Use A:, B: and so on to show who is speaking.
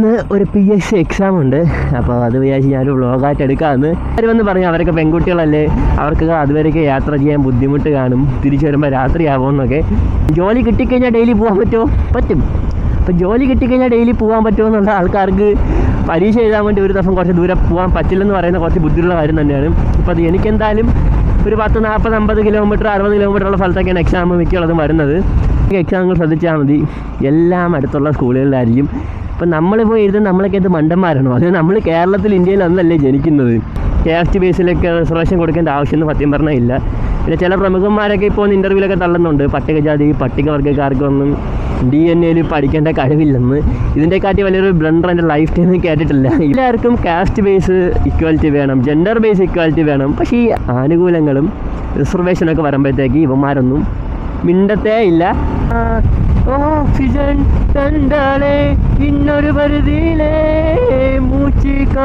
A: ഇന്ന് ഒരു PSC exam ഉണ്ട്. അപ്പോൾ അത് വിചാരിച്ച് ഞാനൊരു വ്ളോഗായിട്ട് എടുക്കാമെന്ന്. അവർ വന്ന് പറഞ്ഞു അവരൊക്കെ പെൺകുട്ടികളല്ലേ, അവർക്ക് അതുവരെയൊക്കെ യാത്ര ചെയ്യാൻ ബുദ്ധിമുട്ട് കാണും, തിരിച്ചു വരുമ്പോൾ രാത്രിയാവുമെന്നൊക്കെ. ജോലി കിട്ടിക്കഴിഞ്ഞാൽ ഡെയിലി പോകാൻ പറ്റുമോ? പറ്റും. അപ്പോൾ ജോലി കിട്ടിക്കഴിഞ്ഞാൽ ഡെയിലി പോകാൻ പറ്റുമോ എന്നുള്ള ആൾക്കാർക്ക് പരീക്ഷ എഴുതാൻ വേണ്ടി ഒരു ദിവസം കുറച്ച് ദൂരെ പോകാൻ പറ്റില്ലെന്ന് പറയുന്ന കുറച്ച് ബുദ്ധിമുട്ടുള്ള കാര്യം തന്നെയാണ്. അപ്പോൾ അത് എനിക്കെന്തായാലും ഒരു 10, 40, 50 കിലോമീറ്റർ 60 കിലോമീറ്ററുള്ള സ്ഥലത്തൊക്കെയാണ് എക്സാം മിക്കുള്ളതും വരുന്നത്. എക്സാമുകൾ ശ്രദ്ധിച്ചാൽ മതി, എല്ലാം അടുത്തുള്ള സ്കൂളുകളിലായിരിക്കും. ഇപ്പം നമ്മളിപ്പോൾ എഴുതുന്നത് നമ്മളൊക്കെ എന്ത് മണ്ടന്മാരാണോ? അത് നമ്മൾ കേരളത്തിൽ ഇന്ത്യയിൽ അന്നല്ലേ ജനിക്കുന്നത്. കാസ്റ്റ് ബേസിലൊക്കെ റിസർവേഷൻ കൊടുക്കേണ്ട ആവശ്യമൊന്നും സത്യം പറഞ്ഞാൽ ഇല്ല. പിന്നെ ചില പ്രമുഖന്മാരൊക്കെ ഇപ്പോൾ ഇൻ്റർവ്യൂലൊക്കെ തള്ളുന്നുണ്ട്, പട്ടികജാതി പട്ടികവർഗ്ഗക്കാർക്കൊന്നും DNA പഠിക്കേണ്ട കഴിവില്ലെന്ന്. ഇതിൻ്റെക്കാട്ടി വലിയൊരു ബ്ലണ്ടർ എൻ്റെ ലൈഫ് ടൈമിൽ കേട്ടിട്ടില്ല. എല്ലാവർക്കും കാസ്റ്റ് ബേസ് ഇക്വാലിറ്റി വേണം, ജെൻഡർ ബേസ് ഇക്വാലിറ്റി വേണം. പക്ഷേ ഈ ആനുകൂല്യങ്ങളും റിസർവേഷനൊക്കെ വരുമ്പോഴത്തേക്ക് ഇവന്മാരൊന്നും മിണ്ടത്തേ ഇല്ല. ഓക്സിജൻ കണ്ടാലേ ഇന്നൊരു പരിധിയിലേ മൂച്ചിക്ക